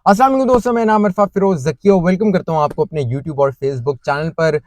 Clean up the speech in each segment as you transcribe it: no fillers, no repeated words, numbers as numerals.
अस्सलाम वालेकुम दोस्तों, मैं नाम इरफा फिरोज ज़की और वेलकम करता हूं आपको अपने यूट्यूब और फेसबुक चैनल पर।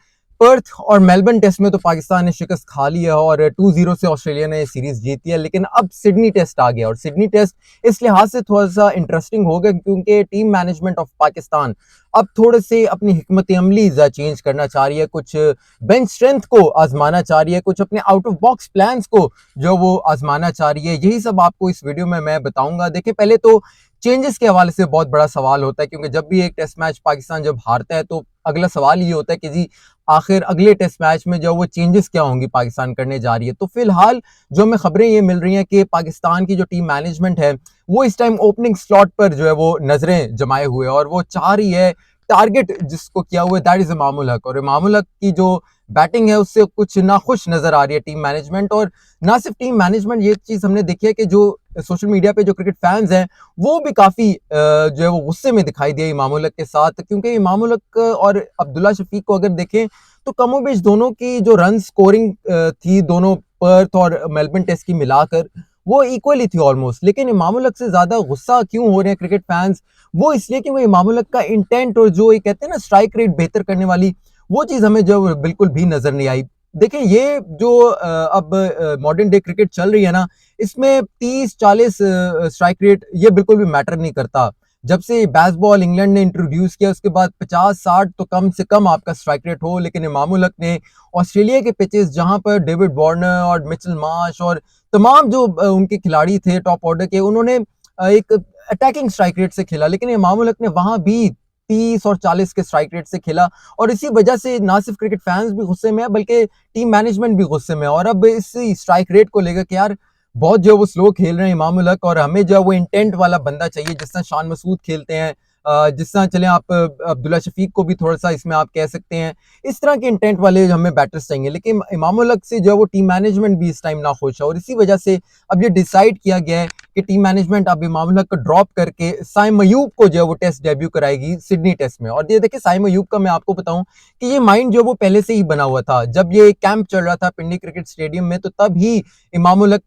पर्थ और मेलबर्न टेस्ट में तो पाकिस्तान ने शिकस्त खा ली है और 2-0 से ऑस्ट्रेलिया ने सीरीज जीती है, लेकिन अब सिडनी टेस्ट आ गया और सिडनी टेस्ट इस लिहाज से थोड़ा सा इंटरेस्टिंग होगा क्योंकि टीम मैनेजमेंट ऑफ पाकिस्तान अब थोड़े से अपनी हिकमत अमली चेंज करना चाह रही है, कुछ बेंच स्ट्रेंथ को आजमाना चाह रही है, कुछ अपने आउट ऑफ बॉक्स प्लान्स को जो वो आजमाना चाह रही है। यही सब आपको इस वीडियो में मैं बताऊंगा। देखिए, पहले तो चेंजेस के हवाले से बहुत बड़ा सवाल होता है क्योंकि जब भी एक टेस्ट मैच पाकिस्तान जब हारता है तो अगला सवाल ये होता है कि जी आखिर अगले टेस्ट मैच में जो वो चेंजेस क्या होंगी पाकिस्तान करने जा रही है। तो फिलहाल जो हमें खबरें ये मिल रही हैं कि पाकिस्तान की जो टीम मैनेजमेंट है वो इस टाइम ओपनिंग स्लॉट पर जो है वो नजरें जमाए हुए और वो चाह रही है, टारगेट जिसको किया हुआ है दैट इज इमामुल हक। और इमामुल हक की जो बैटिंग है उससे कुछ नाखुश नजर आ रही है टीम मैनेजमेंट। और ना सिर्फ टीम मैनेजमेंट, ये चीज हमने देखी है कि जो सोशल मीडिया पे जो क्रिकेट फैंस हैं वो भी काफी जो है वो गुस्से में दिखाई दिए इमामुल हक के साथ, क्योंकि इमामुल हक और अब्दुल्ला शफीक को अगर देखें तो कमोबेश दोनों की जो रन स्कोरिंग थी दोनों पर्थ और मेलबर्न टेस्ट की मिलाकर वो इक्वली थी ऑलमोस्ट। लेकिन इमामुल हक से ज्यादा गुस्सा क्यों हो रहे हैं क्रिकेट फैंस? वो इसलिए कि वो इमामुल हक का इंटेंट और जो ये कहते हैं ना स्ट्राइक रेट बेहतर करने वाली वो चीज हमें जो बिल्कुल भी नजर नहीं आई। देखिए, ये जो अब मॉडर्न डे क्रिकेट चल रही है ना, इसमें 30-40 स्ट्राइक रेट ये बिल्कुल भी मैटर नहीं करता। जब से बेसबॉल इंग्लैंड ने इंट्रोड्यूस किया उसके बाद 50-60 तो कम से कम आपका स्ट्राइक रेट हो। लेकिन इमामुल हक ने ऑस्ट्रेलिया के पिचेस जहां पर डेविड वार्नर और मिचेल मार्श और तमाम जो उनके खिलाड़ी थे टॉप ऑर्डर के, उन्होंने एक अटैकिंग स्ट्राइक रेट से खेला, लेकिन इमामुल हक ने वहां भी 30 और 40 के स्ट्राइक रेट से खेला। और इसी वजह से ना सिर्फ क्रिकेट फैंस भी गुस्से में है बल्कि टीम मैनेजमेंट भी गुस्से में है। और अब इस स्ट्राइक रेट को लेकर कि यार बहुत जो है वो स्लो खेल रहे हैं इमामुल हक और हमें जो है वो इंटेंट वाला बंदा चाहिए, जिस तरह शान मसूद खेलते हैं, जिस तरह चले आप अब्दुल्ला शफीक को भी थोड़ा सा इसमें आप कह सकते हैं, इस तरह के इंटेंट वाले हमें बैटर्स चाहिए। लेकिन इमामुल हक से जो है वो टीम मैनेजमेंट भी इस टाइम ना खुश है और इसी वजह से अब ये डिसाइड किया गया है कि टीम मैनेजमेंट अब इमामुल हक को ड्रॉप करके साइम अयूब को जो है वो टेस्ट डेब्यू कराएगी सिडनी टेस्ट में। और ये देखिए, साइम अयूब का मैं आपको बताऊं कि ये माइंड जो वो पहले से ही बना हुआ था। जब ये कैंप चल रहा था पिंडी क्रिकेट स्टेडियम में तो तब ही इमामुल हक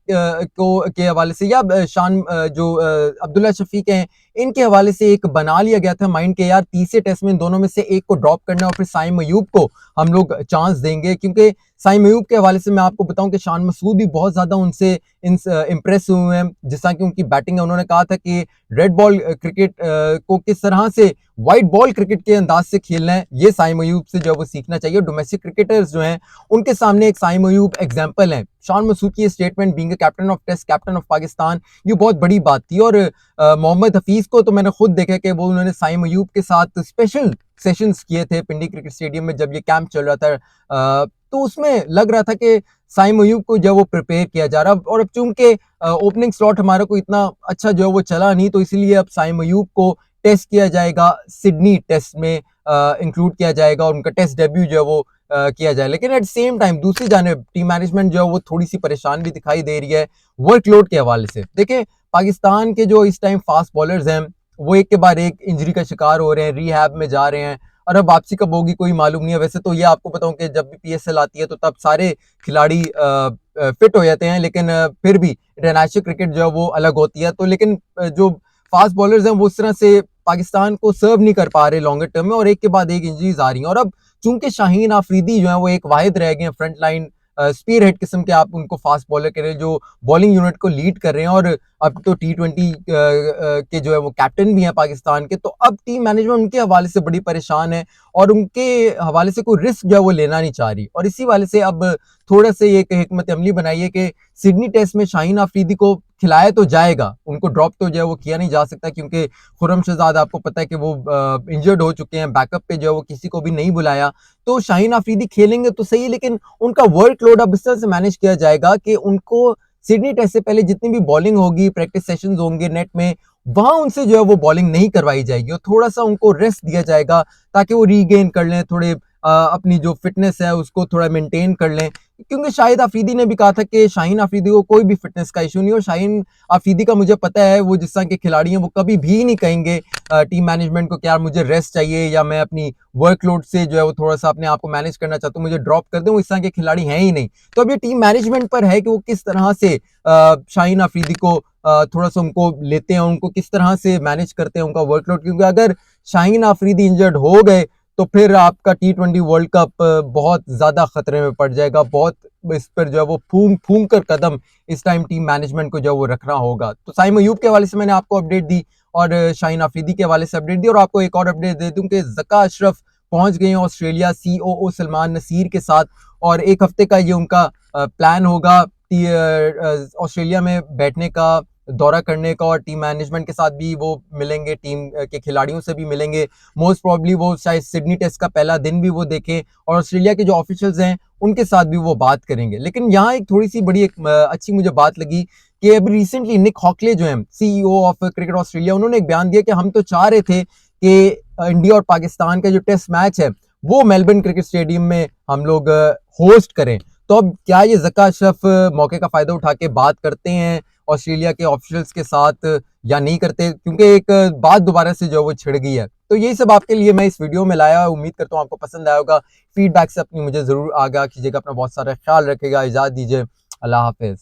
को के हवाले से या शान जो अब्दुल्ला शफीक हैं इनके हवाले से एक बना लिया गया था माइंड के यार तीसरे टेस्ट में दोनों में से एक को ड्रॉप करना और फिर साइम अयूब को हम लोग चांस देंगे। क्योंकि साइम अयूब के हवाले से मैं आपको बताऊं कि शान मसूद भी बहुत ज्यादा उनसे इंप्रेस हुए हैं, जिस तरह की उनकी बैटिंग है। उन्होंने कहा था कि रेड बॉल क्रिकेट को किस तरह से व्हाइट बॉल क्रिकेट के अंदाज से खेलना है ये साइम अयूब से जो वो सीखना चाहिए। डोमेस्टिक क्रिकेटर्स जो हैं उनके सामने एक साइम अयूब एग्जाम्पल है। शान मसूद की statement being captain of test, captain of Pakistan, ये बहुत बड़ी बात थी। और मोहम्मद हफीज को तो मैंने खुद देखा कि वो उन्होंने साइम अयूब के साथ स्पेशल सेशंस किए थे पिंडी क्रिकेट स्टेडियम में जब ये कैंप चल रहा था। तो उसमें लग रहा था कि साइम अयूब को जो वो प्रिपेयर किया जा रहा। और अब चूंकि ओपनिंग स्लॉट हमारा को इतना अच्छा जो है वो चला नहीं, तो इसलिए अब साइम अयूब को टेस्ट किया जाएगा, सिडनी टेस्ट में इंक्लूड किया जाएगा और उनका टेस्ट डेब्यू जो है वो किया जाए। लेकिन एट सेम टाइम दूसरी जानिब टीम मैनेजमेंट जो है वो थोड़ी सी परेशान भी दिखाई दे रही है वर्कलोड के हवाले से। देखिए, पाकिस्तान के जो इस टाइम फास्ट बॉलर्स हैं वो एक के बाद एक इंजरी का शिकार हो रहे हैं, रिहैब में जा रहे हैं और अब वापसी कब होगी कोई मालूम नहीं है। वैसे तो ये आपको बताऊं कि जब भी पीएसएल आती है तो तब सारे खिलाड़ी फिट हो जाते हैं, लेकिन फिर भी इंटरनेशनल क्रिकेट जो है वो अलग होती है। तो लेकिन जो फास्ट बॉलर्स हैं वो उस तरह से पाकिस्तान को सर्व नहीं कर पा रहे लॉन्गर टर्म में और एक के बाद एक इंजरीज आ रही हैं। और अब चूंकि शाहीन आफरीदी जो है वो एक वाहिद रह गए हैं फ्रंट लाइन स्पीयर हेड किस्म के आप उनको फास्ट बॉलर के लिए जो बॉलिंग यूनिट को लीड कर रहे हैं और अब तो T20 के जो है वो कैप्टन भी हैं पाकिस्तान के, तो अब टीम मैनेजमेंट उनके हवाले से बड़ी परेशान है और उनके हवाले से कोई रिस्क जो है वो लेना नहीं चाह रही। और इसी वाले से अब थोड़ा सा ये हिकमत अमली बनाई है कि सिडनी टेस्ट में शाहीन आफरीदी को खिलाया तो जाएगा, उनको ड्रॉप तो जो है वो किया नहीं जा सकता क्योंकि खुर्रम शहजाद आपको पता है कि वो इंजर्ड हो चुके हैं, बैकअप पे जो है वो किसी को भी नहीं बुलाया। तो शाहीन आफरीदी खेलेंगे तो सही, लेकिन उनका वर्कलोड अब इस तरह से मैनेज किया जाएगा कि उनको सिडनी टेस्ट से पहले जितनी भी बॉलिंग होगी, प्रैक्टिस सेशंस होंगे नेट में, वहां उनसे जो है वो बॉलिंग नहीं करवाई जाएगी और थोड़ा सा उनको रेस्ट दिया जाएगा ताकि वो रीगेन कर लें, थोड़े अपनी जो फिटनेस है उसको थोड़ा मेंटेन कर लें। क्योंकि शाहिद अफरीदी ने भी कहा था कि शाहीन अफरीदी को कोई भी फिटनेस का इशू नहीं, और शाहीन अफरीदी का मुझे पता है वो जिस तरह के खिलाड़ी हैं वो कभी भी नहीं कहेंगे टीम मैनेजमेंट को कि यार मुझे रेस्ट चाहिए या मैं अपनी वर्कलोड से जो है वो थोड़ा सा अपने आप को मैनेज करना चाहता हूँ, मुझे ड्रॉप कर दें। वो इस तरह के खिलाड़ी हैं ही नहीं। तो अब ये टीम मैनेजमेंट पर है कि वो किस तरह से शाहीन अफरीदी को थोड़ा सा उनको लेते हैं, उनको किस तरह से मैनेज करते हैं उनका वर्कलोड, क्योंकि अगर शाहीन अफरीदी इंजर्ड हो गए तो फिर आपका T20 वर्ल्ड कप बहुत ज्यादा खतरे में पड़ जाएगा। बहुत इस पर जो है वो फूंक फूंक कर कदम इस टाइम टीम मैनेजमेंट को जो है वो रखना होगा। तो साइम अयूब के हवाले से मैंने आपको अपडेट दी और शाहीन अफरीदी के हवाले से अपडेट दी, और आपको एक और अपडेट दे दूं कि ज़का अशरफ पहुंच गए हैं ऑस्ट्रेलिया COO सलमान नसीर के साथ, और एक हफ्ते का ये उनका प्लान होगा ऑस्ट्रेलिया में बैठने का, दौरा करने का, और टीम मैनेजमेंट के साथ भी वो मिलेंगे, टीम के खिलाड़ियों से भी मिलेंगे। मोस्ट प्रॉब्ली वो शायद सिडनी टेस्ट का पहला दिन भी वो देखें और ऑस्ट्रेलिया के जो ऑफिशियल्स हैं उनके साथ भी वो बात करेंगे। लेकिन यहाँ एक थोड़ी सी बड़ी एक अच्छी मुझे बात लगी कि अभी रिसेंटली निक हॉकले जो है CEO ऑफ क्रिकेट ऑस्ट्रेलिया, उन्होंने एक बयान दिया कि हम तो चाह रहे थे कि इंडिया और पाकिस्तान का जो टेस्ट मैच है वो मेलबर्न क्रिकेट स्टेडियम में हम लोग होस्ट करें। तो अब क्या ये ज़का अशरफ मौके का फायदा उठा के बात करते हैं ऑस्ट्रेलिया के ऑफिशियल्स के साथ या नहीं करते, क्योंकि एक बात दोबारा से जो वो छिड़ गई है। तो यही सब आपके लिए मैं इस वीडियो में लाया, उम्मीद करता हूँ आपको पसंद आया होगा। फीडबैक से अपनी मुझे जरूर आगाह कीजिएगा, अपना बहुत सारा ख्याल रखेगा, इजाज़त दीजिए, अल्लाह हाफिज।